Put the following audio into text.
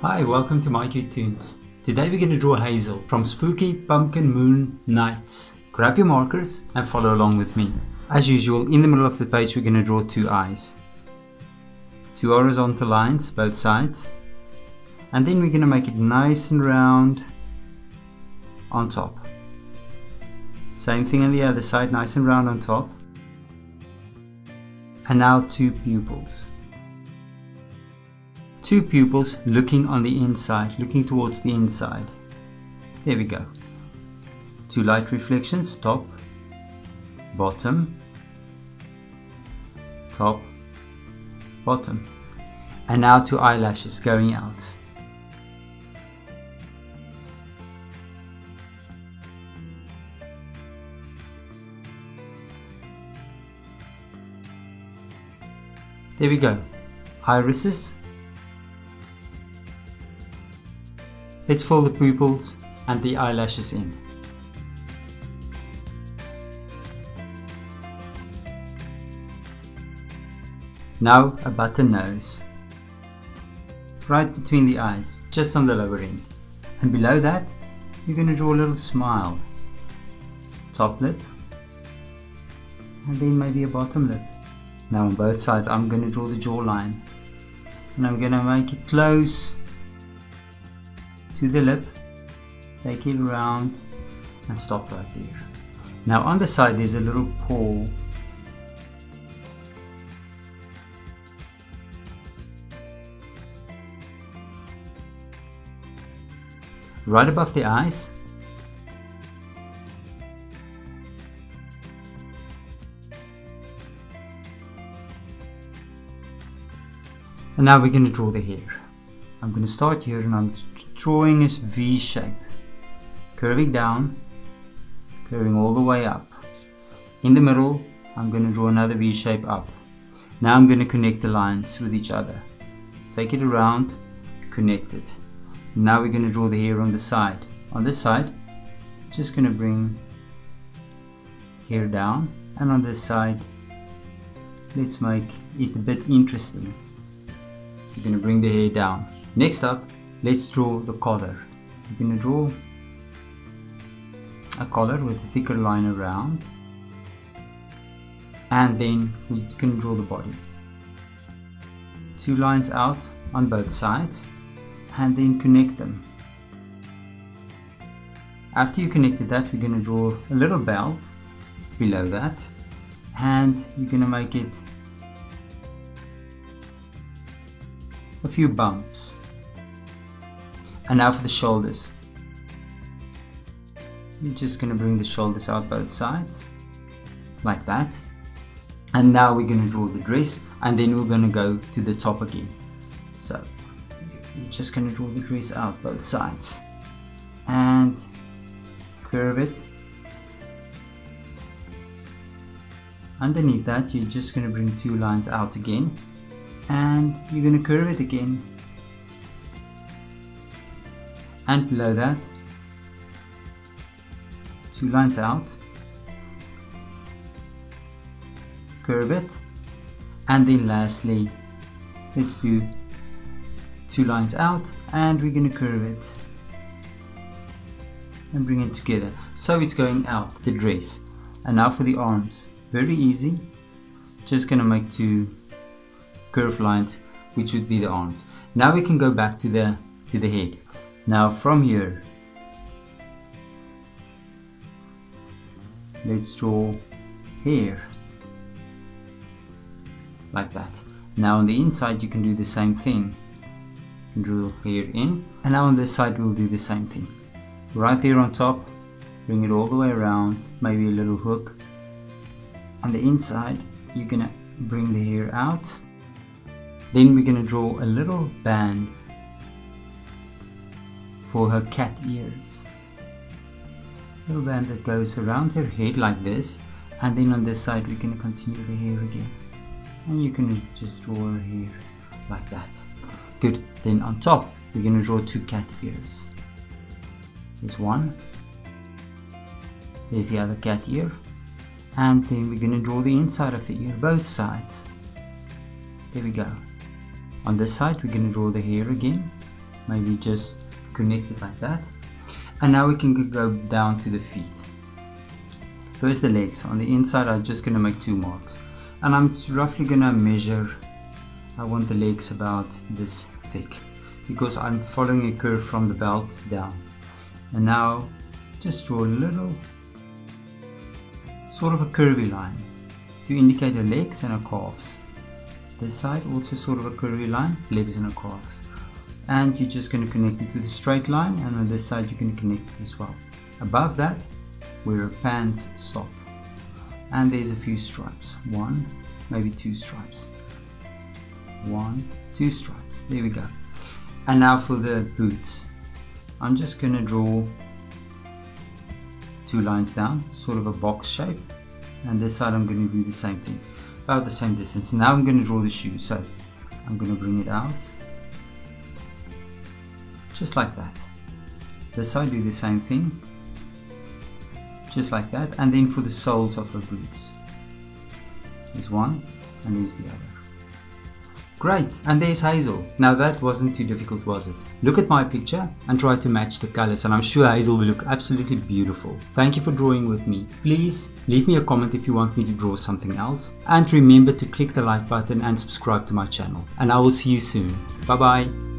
Hi, welcome to mycutetoons. Today we're going to draw Hazel from Spooky Pumpkin Moon Nights. Grab your markers and follow along with me. As usual, in the middle of the page we're going to draw two eyes. Two horizontal lines, both sides. And then we're going to make it nice and round on top. Same thing on the other side, nice and round on top. And now two pupils. Two pupils looking on the inside, looking towards the inside. There we go. Two light reflections, top, bottom, top, bottom. And now two eyelashes going out. There we go. Irises. Let's fill the pupils and the eyelashes in. Now a button nose. Right between the eyes, just on the lower end. And below that, you're going to draw a little smile. Top lip. And then maybe a bottom lip. Now on both sides, I'm going to draw the jawline. And I'm going to make it close to the lip, take it around and stop right there. Now on the side there's a little paw. Right above the eyes. And now we're going to draw the hair. I'm going to start here and I'm drawing a V shape, curving down, curving all the way up. In the middle, I'm going to draw another V shape up. Now I'm going to connect the lines with each other. Take it around, connect it. Now we're going to draw the hair on the side. On this side, just going to bring hair down, and on this side, let's make it a bit interesting. You're going to bring the hair down. Next up, let's draw the collar. You're going to draw a collar with a thicker line around, and then we can draw the body. Two lines out on both sides and then connect them. After you connected that, we're going to draw a little belt below that, and you're going to make it a few bumps. And now for the shoulders. You're just going to bring the shoulders out both sides, like that. And now we're going to draw the dress, and then we're going to go to the top again. So, you're just going to draw the dress out both sides. And curve it. Underneath that, you're just going to bring two lines out again. And you're going to curve it again. And below that, two lines out, curve it, and then lastly, let's do two lines out, and we're going to curve it and bring it together. So it's going out, the dress. And now for the arms, very easy, just going to make two curved lines, which would be the arms. Now we can go back to the head. Now from here, let's draw hair, like that. Now on the inside you can do the same thing. You can draw hair in, and now on this side we'll do the same thing. Right there on top, bring it all the way around, maybe a little hook. On the inside, you're gonna bring the hair out. Then we're gonna draw a little band for her cat ears. Little band that goes around her head like this, and then on this side we're going to continue the hair again, and you can just draw her hair like that. Good. Then on top we're going to draw two cat ears. There's one, there's the other cat ear, and then we're going to draw the inside of the ear, both sides. There we go. On this side we're going to draw the hair again, maybe just connect it like that. And now we can go down to the feet. First the legs. On the inside I'm just going to make 2 marks, and I'm roughly going to measure. I want the legs about this thick because I'm following a curve from the belt down. And now just draw a little sort of a curvy line to indicate the legs and the calves. This side also sort of a curvy line, legs and the calves. And you're just going to connect it with a straight line, and on this side you can connect it as well. Above that, where your pants stop, and there's a few stripes, 1, maybe 2 stripes, 1, 2 stripes, there we go. And now for the boots, I'm just going to draw 2 lines down, sort of a box shape, and this side I'm going to do the same thing, about the same distance. Now I'm going to draw the shoe, so I'm going to bring it out just like that. This side do the same thing, just like that. And then for the soles of the boots, there's one and there's the other. Great, and there's Hazel. Now that wasn't too difficult, was it? Look at my picture and try to match the colors, and I'm sure Hazel will look absolutely beautiful. Thank you for drawing with me. Please leave me a comment if you want me to draw something else, and remember to click the like button and subscribe to my channel, and I will see you soon. Bye bye.